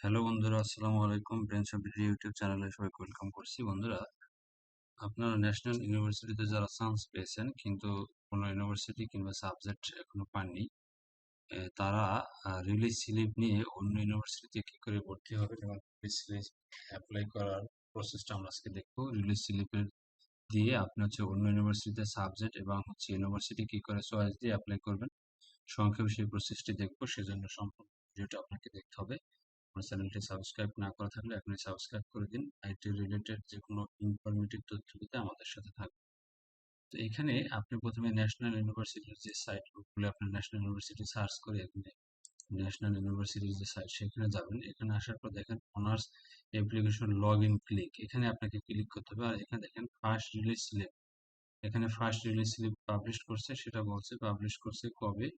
Hello বন্ধুরা, আসসালামু আলাইকুম। ব্রেন শপির ইউটিউব চ্যানেলে সবাইকে ওয়েলকাম করছি। বন্ধুরা, আপনারা ন্যাশনাল ইউনিভার্সিটিতে যারা চান্স পেয়েছেন কিন্তু কোনো ইউনিভার্সিটি কিংবা সাবজেক্ট এখনো পাননি, তারা রিলিজ স্লিপ নিয়ে অন্য ইউনিভার্সিটিতে কি করে ভর্তি হবে এবং রিলিজ স্লিপ অ্যাপ্লাই করার প্রসেসটা আমরা আজকে দেখবো। রিলিজ স্লিপের দিয়ে আপনি হচ্ছে অন্য ইউনিভার্সিটিতে সাবজেক্ট এবং হচ্ছে ইউনিভার্সিটি কি করে চয়েস দিয়ে অ্যাপ্লাই করবেন, সংক্ষেপে সেই প্রসেসটি দেখবো। সেজন্য সম্পূর্ণ ভিডিওটা আপনাকে দেখতে হবে। আমার চ্যানেলটি সাবস্ক্রাইব না করা থাকলে এখনই সাবস্ক্রাইব করে দিন। আইটি রিলেটেড যে কোনো ইনফরমেটিভ তথ্য পেতে আমাদের সাথে থাকবে। তো এখানে আপনি প্রথমে ন্যাশনাল ইউনিভার্সিটির যে সাইট, খুলে আপনি ন্যাশনাল ইউনিভার্সিটি সার্চ করে এখানে ন্যাশনাল ইউনিভার্সিটির যে সাইট সেখানে যাবেন। এখানে আসার পর দেখেন honours application log in click, এখানে আপনাকে ক্লিক করতে হবে। আর এখানে দেখেন ফার্স্ট রিলিজ স্লিপ, এখানে ফার্স্ট রিলিজ স্লিপ পাবলিশ করছে, সেটা বলছে পাবলিশ করছে কবে,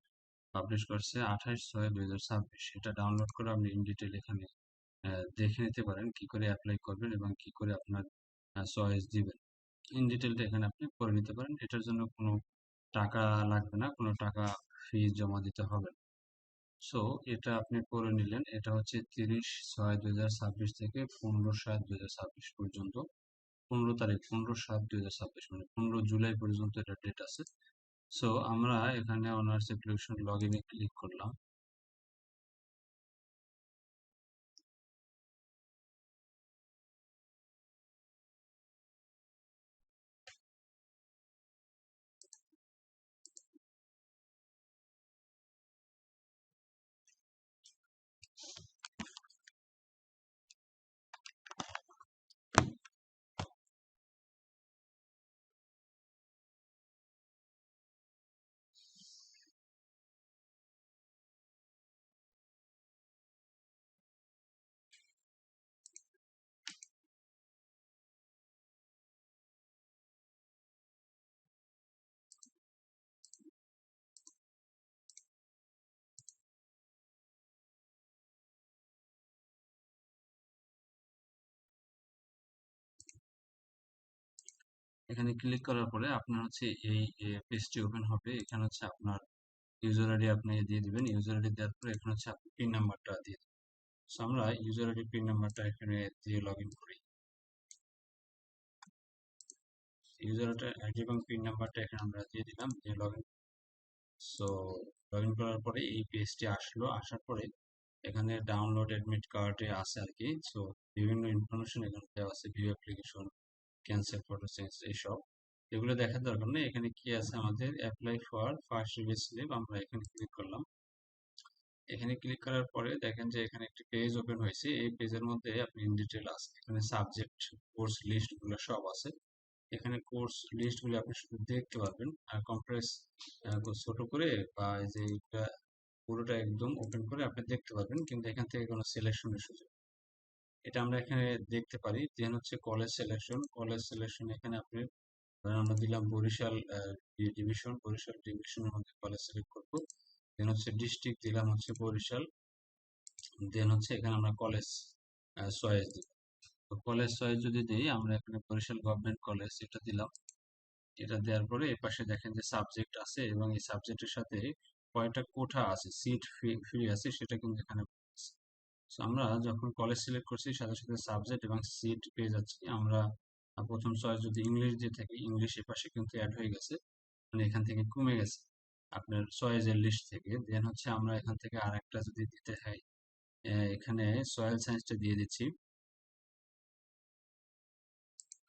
পাবলিশ করছে 28/6/2026। এটা ডাউনলোড করে আপনি ইন ডিটেল এখানে দেখে নিতে পারেন কি করে অ্যাপ্লাই করবেন এবং কি করে আপনার চয়েস দিবেন। ইন ডিটেলটা এখানে আপনি করে নিতে পারেন। এটার জন্য কোনো টাকা লাগবে না, কোনো টাকা ফি জমা দিতে হবে না। সো এটা আপনি করে নিলেন। এটা হচ্ছে 30/6/2026 থেকে 15/7/2026 পর্যন্ত, 15 তারিখ, 15/7/2026, মানে 15 জুলাই পর্যন্ত এটা ডেট আছে। সো আমরা এখানে অনার্স অ্যাপ্লিকেশন লগ ইনে ক্লিক করলাম। এখানে ক্লিক করার পরে আপনার হচ্ছে এই পেজটি ওপেন হবে। এখানে হচ্ছে আপনার ইউজার আইডি আপনি দিয়ে দিবেন। ইউজার আইডি দেওয়ার পরে এখানে হচ্ছে আপনি পিন নাম্বারটা দিয়ে দিবেন। সো আমরা ইউজার আইডি পিন নাম্বারটা এখানে দিয়ে লগ ইন করি। ইউজার আইডি এবং পিন নাম্বারটা এখানে আমরা দিয়ে দিলাম, দিয়ে log in. So log in করার পরে এই পেজটি আসলো। আসার পরে এখানে ডাউনলোড অ্যাডমিট কার্ডে আছে আর কি। সো বিভিন্ন ইনফরমেশন এখানে দেওয়া আছে, view application, cancel, photo change, এইসব। এগুলো দেখার দরকার নেই। এখানে কি আছে আমাদের apply for first release slip, আমরা এখানে ক্লিক করলাম। এখানে ক্লিক করার পরে দেখেন যে এখানে একটি পেজ ওপেন হয়েছে। এই পেজের মধ্যে আপনি ইন ডিটেল আছে, এখানে সাবজেক্ট, কোর্স লিস্ট গুলো সব আছে। এখানে কোর্স লিস্ট গুলো আপনি শুধু দেখতে পারবেন, আর কম্প্রেস ছোট করে বা এই যে এটা পুরোটা একদম ওপেন করে আপনি দেখতে পারবেন, কিন্তু এখান থেকে কোনো সিলেকশনের সুযোগ, এটা আমরা এখানে দেখতে পারি। দেন হচ্ছে কলেজ সিলেকশন, কলেজ সিলেকশন এখানে আপনি ধরেন আমরা দিলাম বরিশাল ডিভিশন, বরিশাল ডিভিশনের মধ্যে কলেজ সিলেক্ট করবো। দেন হচ্ছে ডিস্ট্রিক্ট দিলাম হচ্ছে বরিশাল। দেন হচ্ছে এখানে আমরা কলেজ চয়েস দিব। তো কলেজ চয়েস যদি দিই, আমরা এখানে বরিশাল গভর্নমেন্ট কলেজ এটা দিলাম। এটা দেওয়ার পরে এ পাশে দেখেন যে সাবজেক্ট আছে এবং এই সাবজেক্টের সাথে কয়টা কোঠা আছে, সিট ফ্রি আছে, সেটা কিন্তু এখানে বলছে। So আমরা যখন কলেজ সিলেক্ট করছি সাথে সাথে সাবজেক্ট এবং সিট পেয়ে যাচ্ছি আমরা। প্রথম চয়েস যদি ইংলিশ দিয়ে থাকি, ইংলিশ এ পাশে কিন্তু অ্যাড হয়ে গেছে, মানে এখান থেকে কমে গেছে আপনার চয়েসের লিস্ট থেকে। দেন হচ্ছে আমরা এখান থেকে আরেকটা যদি দিতে হয়, এখানে সয়েল সায়েন্সটা দিয়ে দিচ্ছি,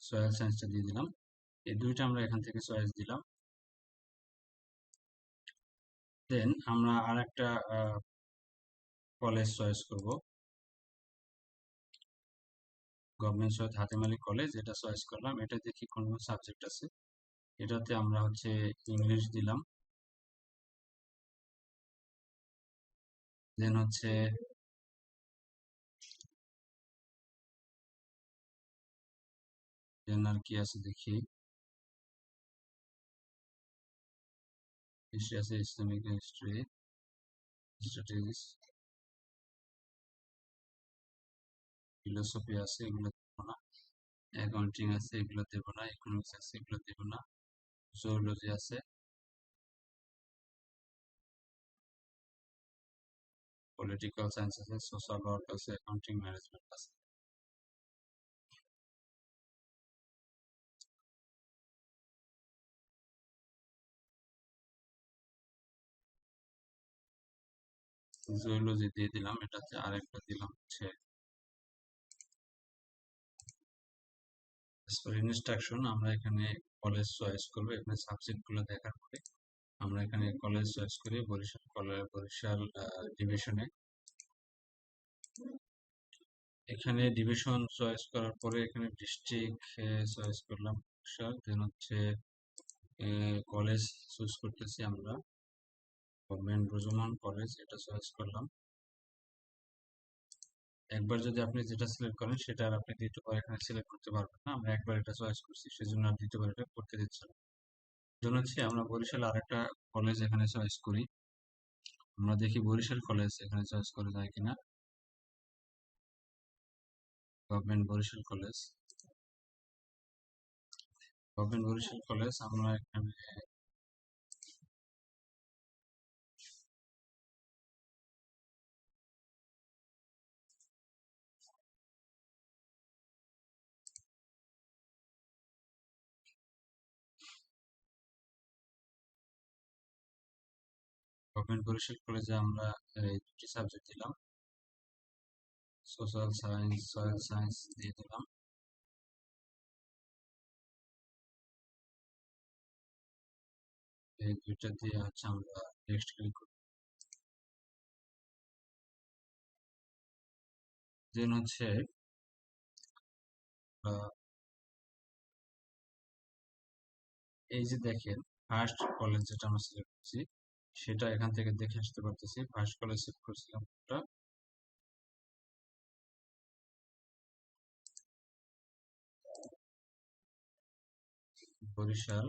সয়েল সায়েন্সটা দিয়ে দিলাম। এই দুইটা আমরা এখান থেকে চয়েস দিলাম। দেন আমরা আরেকটা কলেজ চয়েস করব, গভর্নমেন্ট সৈয়দ হাতেম আলী কলেজ, এটা চয়েস করলাম। এটা দেখি কোন কোন সাবজেক্ট আছে, এটাতে আমরা হচ্ছে ইংলিশ দিলাম। দেন হচ্ছে দেন আর কি আছে দেখি, হিস্ট্রি আছে, ইসলামিক হিস্ট্রি, স্ট্র্যাটেজিস, ফিলোসফি আছে, এগুলো দেবো না। অ্যাকাউন্টিং আছে, এগুলো দেবো না। ইকোনমিক্স আছে, এগুলো দেবো না। জুওলজি আছে, পলিটিক্যাল সায়েন্স আছে, সোশ্যাল ওয়ার্ক আছে, অ্যাকাউন্টিং ম্যানেজমেন্ট আছে। জুওলজি দিয়ে দিলাম, এটাতে আরেকটা দিলাম হচ্ছে ইনস্ট্রাকশন। আমরা এখানে কলেজ চয়েস করবো, এখানে সাবজেক্ট গুলো দেখার পরে আমরা এখানে কলেজ চয়েস করি বরিশাল কলেজ, বরিশাল ডিভিশনে। এখানে ডিভিশন চয়েস করার পরে এখানে ডিস্ট্রিক্ট চয়েস করলাম বরিশাল, দেন হচ্ছে কলেজ চুজ করতেছি আমরা, গভর্নমেন্ট রুজুমান কলেজ, এটা চয়েস করলাম। একবার যদি আপনি যেটা সিলেক্ট করেন সেটা আর আপনি দ্বিতীয়বার এখানে সিলেক্ট করতে পারবেন না। আমরা একবার এটা চয়েস করছি, সেজন্য আর দ্বিতীয়বার এটা করতে দিচ্ছে না। জন্য হচ্ছে আমরা বরিশাল আরেকটা কলেজ এখানে চয়েস করি। আমরা দেখি বরিশাল কলেজ এখানে চয়েস করা যায় কিনা। Government Barishal college, government Barishal college আমরা এখানে গভর্নমেন্ট বরিশাল কলেজে আমরা এই দুটি সাবজেক্ট দিলাম, সোশ্যাল সায়েন্স, সয়েল সায়েন্স দিয়ে দিলাম। এই দুইটা দিয়ে হচ্ছে আমরা নেক্সট ক্লিক করি। দেন হচ্ছে এই যে দেখেন ফার্স্ট কলেজ যেটা আমরা সিলেক্ট করছি সেটা এখান থেকে দেখে আসতে পারতেছি। ফার্স্ট কলেজ সিলেক্ট করছিলাম ওটা, বরিশাল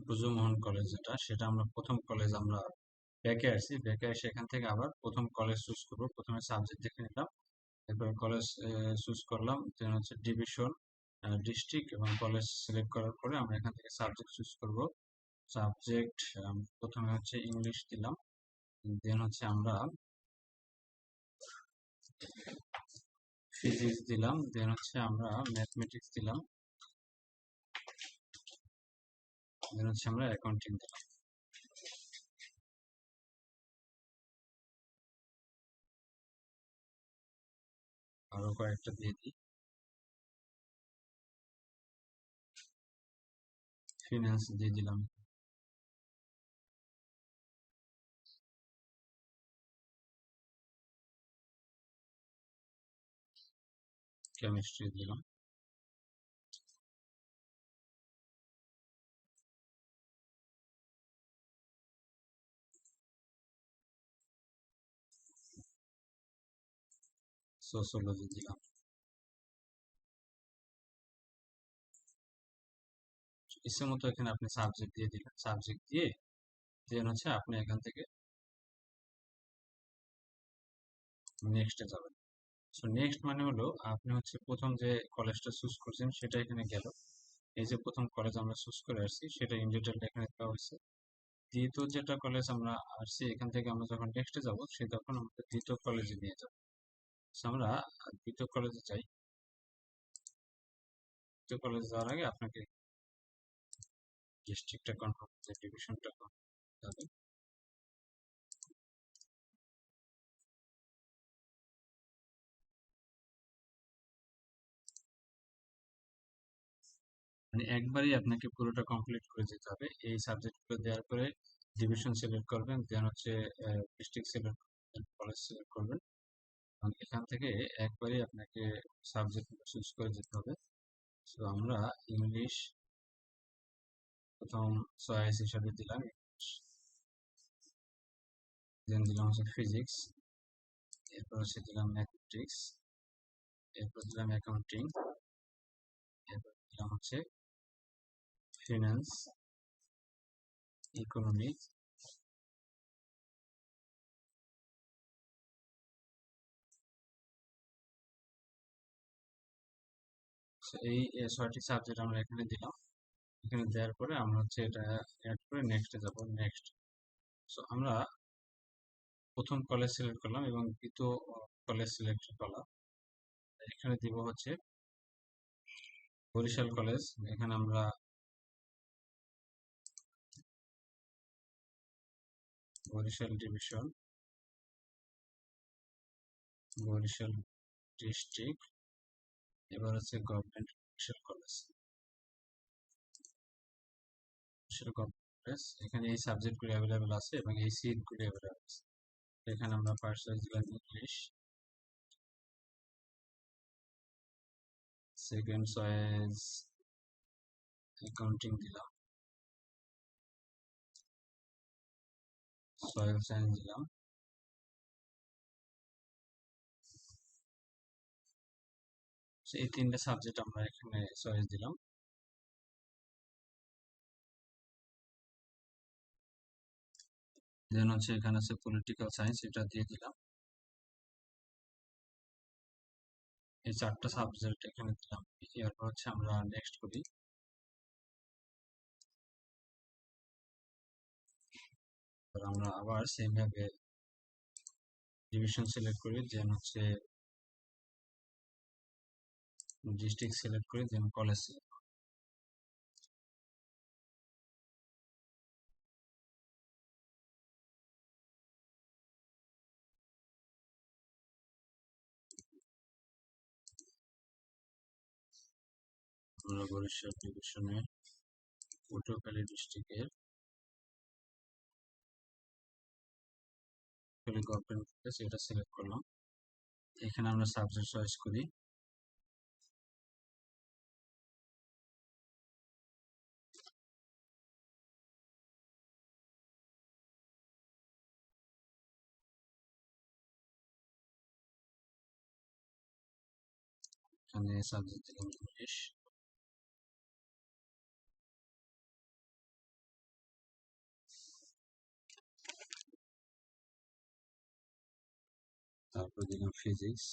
ব্রজমোহন কলেজ, যেটা সেটা আমরা প্রথম কলেজ আমরা ব্যাকে আসছি, ব্যাকে এসে এখান থেকে আবার প্রথম কলেজ চুজ করবো। প্রথমে সাবজেক্ট দেখে নিলাম, এরপরে কলেজ চুজ করলাম, দেন হচ্ছে ডিভিশন, ডিস্ট্রিক্ট এবং কলেজ সিলেক্ট করার পরে আমরা এখান থেকে সাবজেক্ট চুজ করব। সাবজেক্ট প্রথমে হচ্ছে ইংলিশ দিলাম, দেন হচ্ছে আমরা ফিজিক্স দিলাম, দেন হচ্ছে আমরা ম্যাথমেটিক্স দিলাম, দেন হচ্ছে আমরা অ্যাকাউন্টিং দিলাম। আরো কয়েকটা দিয়ে দিই, ফিনান্স দিয়ে দিলাম, কেমিস্ট্রি দিলাম, সোশ্যোলজি দিলাম। ইচ্ছে মতো এখানে আপনি সাবজেক্ট দিয়ে দিলেন, সাবজেক্ট দিয়ে দেন হচ্ছে আপনি এখান থেকে নেক্সটে যাবেন। সো নেক্সট মানে হলো আপনি হচ্ছে প্রথম যে কলেজটা চুজ করছেন সেটা এখানে গেল। এই যে প্রথম কলেজ আমরা চুজ করে আসছি সেটা ইন ডিটেইল এখানে দেওয়া হয়েছে। দ্বিতীয় যেটা কলেজ আমরা আসছি এখান থেকে আমরা যখন নেক্সটে যাব সে তখন আমাদের দ্বিতীয় কলেজে নিয়ে যাবে। So আমরা দ্বিতীয় কলেজে যাই। দ্বিতীয় কলেজে যাওয়ার আগে আপনাকে ডিস্ট্রিক্টটা কনফার্ম করতে, ডিভিশনটা কনফার্ম করতে হবে। মানে একবারই আপনাকে পুরোটা কমপ্লিট করে যেতে হবে। এই সাবজেক্টগুলো দেওয়ার পরে ডিভিশন সিলেক্ট করবেন, দেন হচ্ছে ডিস্ট্রিক্ট সিলেক্ট করবেন, কলেজ সিলেক্ট করবেন, এবং এখান থেকে একবারই আপনাকে সাবজেক্ট চুজ করে যেতে হবে। সো আমরা ইংলিশ প্রথম চয়েস হিসাবে দিলাম, দেন দিলাম হচ্ছে ফিজিক্স, এরপর হচ্ছে দিলাম ম্যাথমেটিক্স, এরপর দিলাম অ্যাকাউন্টিং, এরপর দিলাম হচ্ছে ফিনান্স, ইকোনমিক্স, এই 6টি সাবজেক্ট আমরা এখানে দিলাম। এখানে দেওয়ার পরে আমরা হচ্ছে এটা অ্যাড করে নেক্সটে যাব। নেক্সট। সো আমরা প্রথম কলেজ সিলেক্ট করলাম এবং দ্বিতীয় কলেজ সিলেক্ট করলাম। এখানে দিব হচ্ছে বরিশাল কলেজ। এখানে আমরা বরিশাল ডিভিশন, বরিশাল ডিস্ট্রিক্ট। এবার হচ্ছে government Barishal college. Barishal government college, এখানে এই সাবজেক্টগুলি অ্যাভেলেবেল আছে এবং এই সিটগুলি অ্যাভেলেবেল আছে। এখানে আমরা ফার্স্ট চয়েস দিলাম ইংলিশ, সেকেন্ড চয়েস অ্যাকাউন্টিং দিলাম, সয়েল সায়েন্স দিলাম। এই তিনটে সাবজেক্ট আমরা এখানে চয়েস দিলাম। দেন হচ্ছে এখানে আছে পলিটিক্যাল সায়েন্স, এটা দিয়ে দিলাম। এই 4টা সাবজেক্ট এখানে দিলাম। এরপর হচ্ছে আমরা নেক্সট করি। আমরা আবার সেম ভাবে ডিভিশন সিলেক্ট করি, দেন হচ্ছে ডিস্ট্রিক্ট সিলেক্ট করি, দেন কলেজ সিলেক্ট। আমরা বরিশাল ডিভিশনে পটুয়াখালী ডিস্ট্রিক্টের গভর্নমেন্ট কলেজ এটা সিলেক্ট করলাম। এখানে আমরা সাবজেক্ট চয়েস করি। এখানে সাবজেক্ট দিলাম ইংলিশ। তারপর দিলাম physics,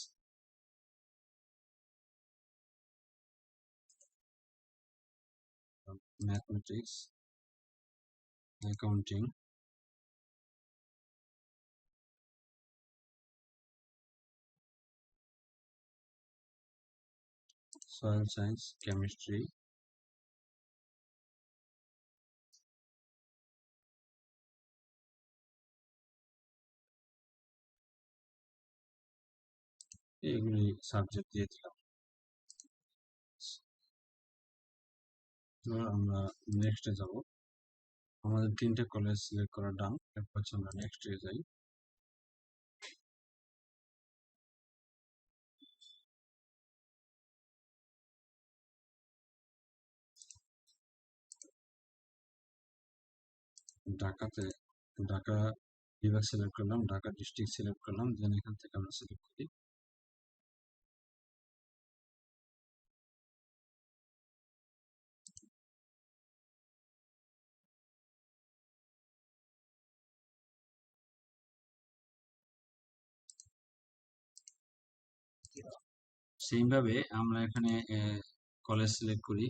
mathematics, accounting, soil science, chemistry, এগুলি সাবজেক্ট দিয়ে দিলাম। এবার আমরা নেক্সটে যাব। আমাদের 3টে কলেজ সিলেক্ট করা ডান। এরপর হচ্ছে আমরা নেক্সটে যাই। ঢাকা বিভাগ সিলেক্ট করলাম, ঢাকা ডিস্ট্রিক্ট সিলেক্ট করলাম, দেন এখান থেকে আমরা সিলেক্ট করি। সেম ভাবে আমরা এখানে কলেজ সিলেক্ট করি।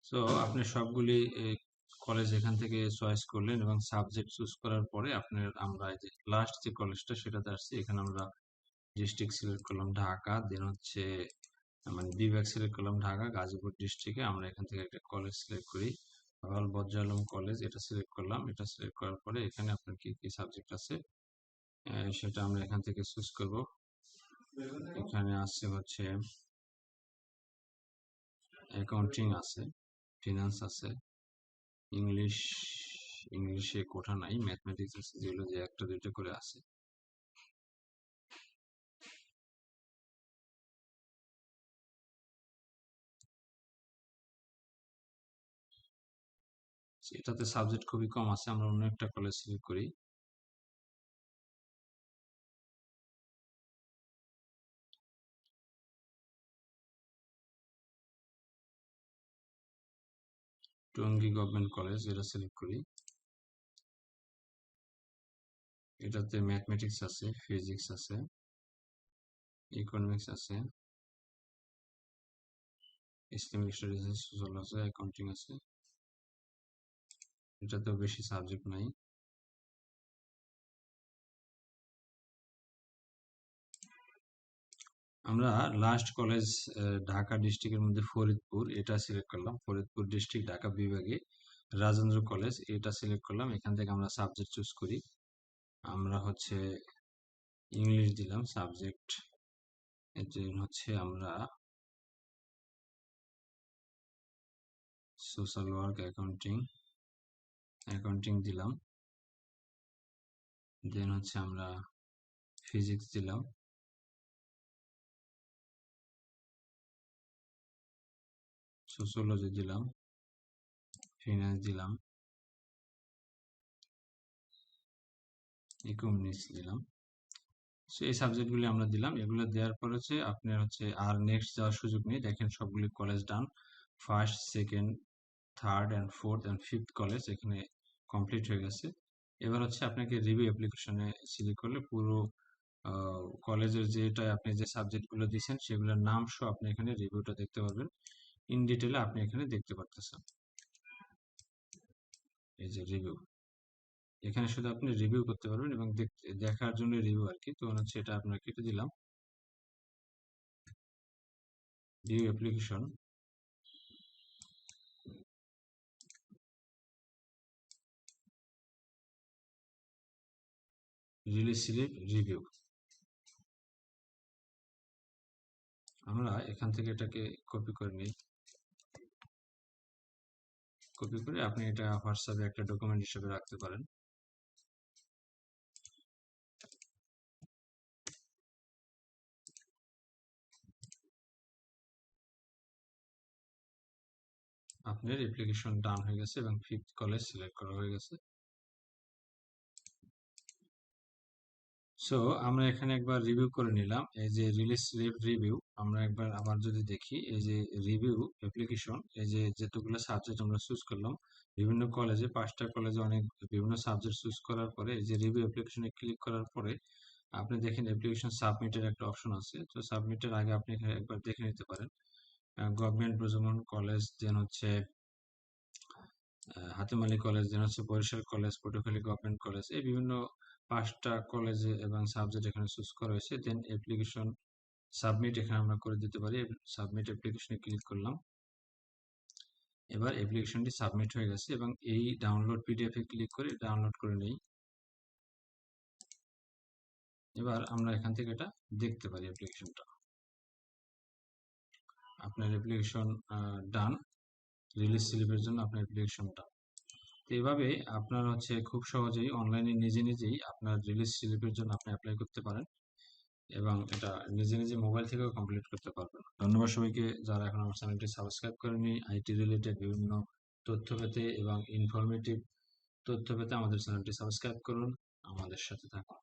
সো আপনি সবগুলি কলেজ এখান থেকে চয়েস করলেন এবং সাবজেক্ট চুজ করার পরে আপনার আমরা এই যে লাস্ট যে কলেজটা সেটাতে আসছি। এখানে আমরা ডিস্ট্রিক্ট সিলেক্ট করলাম ঢাকা, দেন হচ্ছে মানে বিভাগ সিলেক্ট করলাম ঢাকা। গাজীপুর ডিস্ট্রিক্টে আমরা এখান থেকে একটা কলেজ সিলেক্ট করি, আল বদর আলম কলেজ, এটা সিলেক্ট করলাম। এটা সিলেক্ট করার পরে এখানে আপনার কি কি সাবজেক্ট আছে সেটা আমরা এখান থেকে চুজ করব। এখানে আছে হচ্ছে অ্যাকাউন্টিং আছে, ফিনান্স আছে, ইংলিশ, ইংলিশে কোঠা নাই, ম্যাথমেটিক্স আছে, যেগুলো যে একটা দুইটা করে আছে। এটাতে সাবজেক্ট খুবই কম আছে, আমরা অন্য একটা কলেজ সিলেক্ট করি। টঙ্গী গভর্নমেন্ট কলেজ, এটা সিলেক্ট করি। এটাতে ম্যাথমেটিক্স আছে, ফিজিক্স আছে, ইকোনমিক্স আছে, ইসলামিক স্টাডিজ আছে, সোশ্যালজি, অ্যাকাউন্টিং আছে। এটাতেও বেশি সাবজেক্ট নাই। আমরা লাস্ট কলেজ ঢাকা ডিস্ট্রিক্টের মধ্যে ফরিদপুর, এটা সিলেক্ট করলাম। ফরিদপুর ডিস্ট্রিক্ট, ঢাকা বিভাগে রাজেন্দ্র কলেজ, এটা সিলেক্ট করলাম। এখান থেকে আমরা সাবজেক্ট চুজ করি। আমরা হচ্ছে ইংলিশ দিলাম সাবজেক্ট, এর জন্য হচ্ছে আমরা সোশ্যাল ওয়ার্ক, অ্যাকাউন্টিং, অ্যাকাউন্টিং দিলাম। দেন হচ্ছে আমরা ফিজিক্স দিলাম, সোশ্যোলজি দিলাম, ফিনান্স দিলাম, ইকোনমিক্স দিলাম। সো এই সাবজেক্টগুলি আমরা দিলাম। এগুলো দেওয়ার পর হচ্ছে আপনার হচ্ছে আর নেক্সট যাওয়ার সুযোগ নেই। দেখেন সবগুলি college done, first, second, third and fourth and fifth college এখানে কমপ্লিট হয়ে গেছে। এবার হচ্ছে আপনাকে রিভিউ অ্যাপ্লিকেশনে সিলেক্ট করলে পুরো কলেজের যেটা আপনি যে সাবজেক্টগুলো দিয়েছেন সেগুলোর নাম সহ আপনি এখানে রিভিউটা দেখতে পারবেন। ইন ডিটেলে আপনি এখানে দেখতে পারতেছেন। এই যে রিভিউ, এখানে শুধু আপনি রিভিউ করতে পারবেন এবং দেখার জন্য রিভিউ আর কি। তো হচ্ছে এটা আপনার কেটে দিলাম। View application, release slip, review. আমরা এখান থেকে এটাকে কপি করে নিই। কপি করে আপনি এটা হোয়াটসঅ্যাপে একটা ডকুমেন্ট হিসেবে রাখতে পারেন। আপনার অ্যাপ্লিকেশন ডান হয়ে গেছে এবং ফিফথ কলেজ সিলেক্ট করা হয়ে গেছে। সো আমরা এখানে একবার রিভিউ করে নিলাম। এই যে রিলিজ স্লিপ রিভিউ, আমরা একবার আবার যদি দেখি, এই যে রিভিউ অ্যাপ্লিকেশন, এই যে যতগুলো সাবজেক্ট আমরা চুজ করলাম, বিভিন্ন কলেজে 5টা কলেজে অনেক বিভিন্ন সাবজেক্ট চুজ করার পরে এই যে রিভিউ অ্যাপ্লিকেশনে ক্লিক করার পরে আপনি দেখেন অ্যাপ্লিকেশন সাবমিটের একটা অপশন আছে। তো সাবমিটের আগে আপনি এখানে একবার দেখে নিতে পারেন। গভর্নমেন্ট প্রজনন কলেজ, দেন হচ্ছে হাতিম আলী কলেজ, দেন হচ্ছে Barishal college, Patuakhali government college, এই বিভিন্ন 5টা কলেজে এবং সাবজেক্ট এখানে চুজ করা হয়েছে। দেন অ্যাপ্লিকেশন সাবমিট এখানে আমরা করে দিতে পারি। সাবমিট অ্যাপ্লিকেশনে ক্লিক করলাম। এবার অ্যাপ্লিকেশনটি সাবমিট হয়ে গেছে এবং এই ডাউনলোড পিডিএফ এ ক্লিক করে ডাউনলোড করে নেই। এবার আমরা এখান থেকে এটা দেখতে পারি অ্যাপ্লিকেশনটা। আপনার অ্যাপ্লিকেশন ডান, রিলিজ স্লিপের জন্য আপনার অ্যাপ্লিকেশন ডান। তো এভাবে আপনার হচ্ছে খুব সহজেই অনলাইনে নিজে নিজেই আপনার রিলিজ স্লিপের জন্য আপনি অ্যাপ্লাই করতে পারেন এবং এটা নিজে নিজে মোবাইল থেকেও কমপ্লিট করতে পারবেন। ধন্যবাদ সবাইকে যারা এখন আমার চ্যানেলটি সাবস্ক্রাইব করেনি। আইটি রিলেটেড বিভিন্ন তথ্য পেতে এবং ইনফরমেটিভ তথ্য পেতে আমাদের চ্যানেলটি সাবস্ক্রাইব করুন, আমাদের সাথে থাকুন।